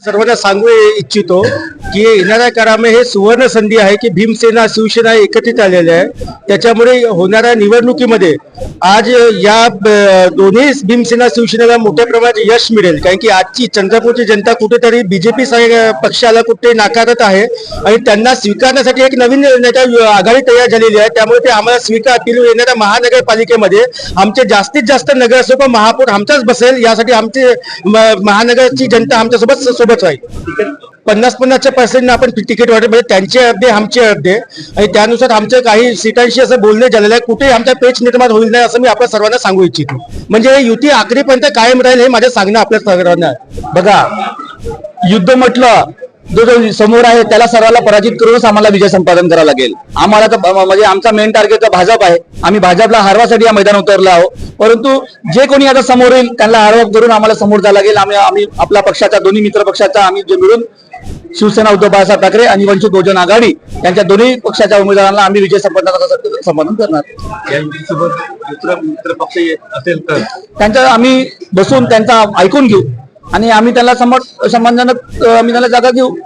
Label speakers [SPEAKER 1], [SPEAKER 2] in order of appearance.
[SPEAKER 1] सर्वांना सांगू इच्छितो की येणाऱ्या काळामध्ये हे सुवर्ण संधी आहे की भीमसेना शिवसेना एकत्रित आलेले आहे. त्याच्यामुळे होणाऱ्या निवडणुकीमध्ये आज या दोन्ही भीमसेना शिवसेनेला मोठ्या प्रमाणात यश मिळेल. कारण की आजची चंद्रपूरची जनता कुठेतरी बीजेपी पक्षाला कुठे नाकारत आहे आणि त्यांना स्वीकारण्यासाठी एक नवीन आघाडी तयार झालेली आहे. त्यामुळे ते आम्हाला स्वीकारतील. येणाऱ्या महानगरपालिकेमध्ये आमचे जास्तीत जास्त नगरसेवक महापौर आमचाच बसेल. यासाठी आमचे महानगरची जनता आमच्यासोबत सोबत राहील. 50-50% आपण तिकीट वाटप म्हणजे त्यांचे अर्धे आमचे अर्धे आणि त्यानुसार आमचं काही सीटांशी असं बोलणे झालेलं आहे. कुठे आमचा पेच निर्माण होईल नाही असं मी आपल्या सर्वांना सांगू इच्छितो. म्हणजे युती आखरीपर्यंत कायम राहील हे माझं सांगणं आपल्या सर्वांना.
[SPEAKER 2] बघा, युद्ध म्हटलं जो समोर आहे त्याला सर्वांना पराजित करूनच आम्हाला विजय संपादन करावं लागेल. आम्हाला तर म्हणजे आमचा मेन टार्गेट तर भाजप आहे. आम्ही भाजपला हरवासाठी या मैदान उतरलो आहोत. परंतु जे कोणी आता समोर येईल त्यांना हरवा करून आम्हाला समोर जावं लागेल. आम्ही आपल्या पक्षाच्या दोन्ही मित्र पक्षाचा आम्ही जे मिळून शिवसेना उद्धव बाळासाहेब ठाकरे आणि वंचित बहुजन आघाडी यांच्या दोन्ही पक्षाच्या उमेदवारांना आम्ही विजय संपादन करणार.
[SPEAKER 1] मित्र पक्ष असेल तर
[SPEAKER 2] त्यांच्या आम्ही बसून त्यांचा ऐकून घेऊ आणि आम्ही त्यांना सम्मानजनक आम्ही त्यांना जागा देऊ.